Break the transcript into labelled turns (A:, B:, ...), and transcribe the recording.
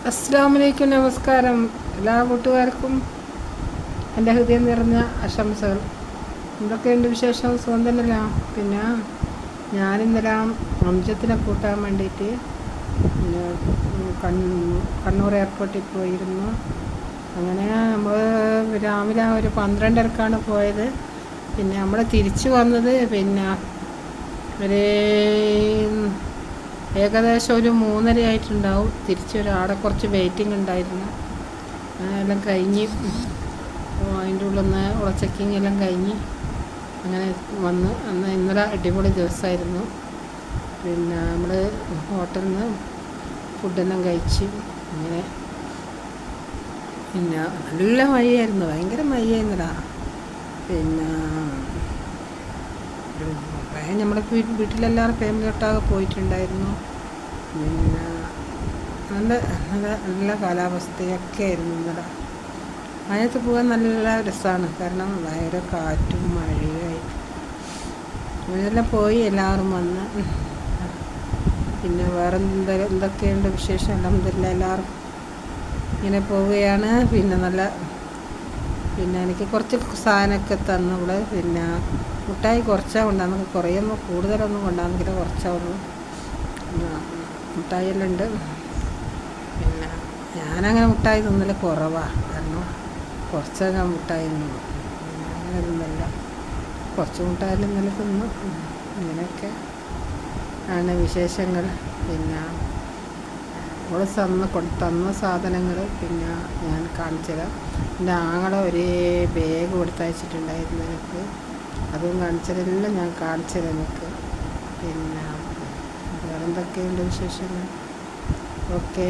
A: അസ്സലാമലൈക്കും, നമസ്കാരം. എല്ലാ കൂട്ടുകാർക്കും എൻ്റെ ഹൃദയം നിറഞ്ഞ ആശംസകൾ. എന്തൊക്കെയുണ്ട് വിശേഷം? സുഖം തന്നെയല്ല. പിന്നെ ഞാനിന്നലെ അംജത്തിനെ കൂട്ടാൻ വേണ്ടിയിട്ട് കണ്ണൂർ എയർപോർട്ടിൽ പോയിരുന്നു. അങ്ങനെ നമ്മൾ രാവിലെ ഒരു 12:30 പോയത്. പിന്നെ നമ്മൾ തിരിച്ചു വന്നത് പിന്നെ ഒരു ഏകദേശം ഒരു 3:30 ആയിട്ടുണ്ടാവും. തിരിച്ചൊരാടെ കുറച്ച് വെയിറ്റിംഗ് ഉണ്ടായിരുന്നു. എല്ലാം കഴിഞ്ഞ് അതിൻ്റെ ഉള്ളിൽ നിന്ന് ചെക്കിങ് എല്ലാം കഴിഞ്ഞ് അങ്ങനെ വന്ന് ഇന്നലെ അടിപൊളി ദിവസമായിരുന്നു. പിന്നെ നമ്മൾ ഹോട്ടലിൽ നിന്ന് ഫുഡെല്ലാം കഴിച്ച് അങ്ങനെ പിന്നെ നല്ല മഴയായിരുന്നു, ഭയങ്കര മഴയായിരുന്നടാ. പിന്നെ നമ്മുടെ വീട്ടിലെല്ലാവരും ഫാമിലി ഒട്ടാകെ പോയിട്ടുണ്ടായിരുന്നു. പിന്നെ നല്ല നല്ല നല്ല കാലാവസ്ഥയൊക്കെ ആയിരുന്നു ഇന്നലെ. മഴയത്ത് പോകാൻ നല്ല രസമാണ്, കാരണം ഭയങ്കര കാറ്റും മഴയായി. അങ്ങനെയെല്ലാം പോയി എല്ലാവരും വന്ന്. പിന്നെ വേറെ എന്തൊക്കെയുണ്ട് വിശേഷം? അൽഹംദുലില്ലാ എല്ലാവരും ഇങ്ങനെ പോവുകയാണ്. പിന്നെ എനിക്ക് കുറച്ച് സാധനമൊക്കെ തന്നു ഇവിടെ. പിന്നെ മുട്ടായി കുറച്ചാണ് കൊണ്ടാകുന്നത്, കുറേയൊന്നും കൂടുതലൊന്നും കൊണ്ടാകുന്നില്ല, കുറച്ചാവുള്ളൂ. മുട്ടായിയെല്ലാം ഉണ്ട്. പിന്നെ ഞാനങ്ങനെ മുട്ടായി തിന്നൽ കുറവാണ്, കാരണം കുറച്ചൊക്കെ മുട്ടായി തിന്നു, അങ്ങനെ തിന്നില്ല. കുറച്ച് മുട്ടായെല്ലാം ഇന്നലെ തിന്നു. ഇങ്ങനെയൊക്കെ ആണ് വിശേഷങ്ങൾ. പിന്നെ അവൾ തന്ന സാധനങ്ങൾ പിന്നെ ഞാൻ കാണിച്ചു തരാം. എൻ്റെ ആങ്ങളെ ഒരു ബാഗ് കൊടുത്തയച്ചിട്ടുണ്ടായിരുന്നു എനിക്ക്, അതും കാണിച്ചതെല്ലാം ഞാൻ കാണിച്ചു തരാം എനിക്ക്. പിന്നെ വേറെന്തൊക്കെയുണ്ട് വിശേഷങ്ങൾ? ഓക്കേ.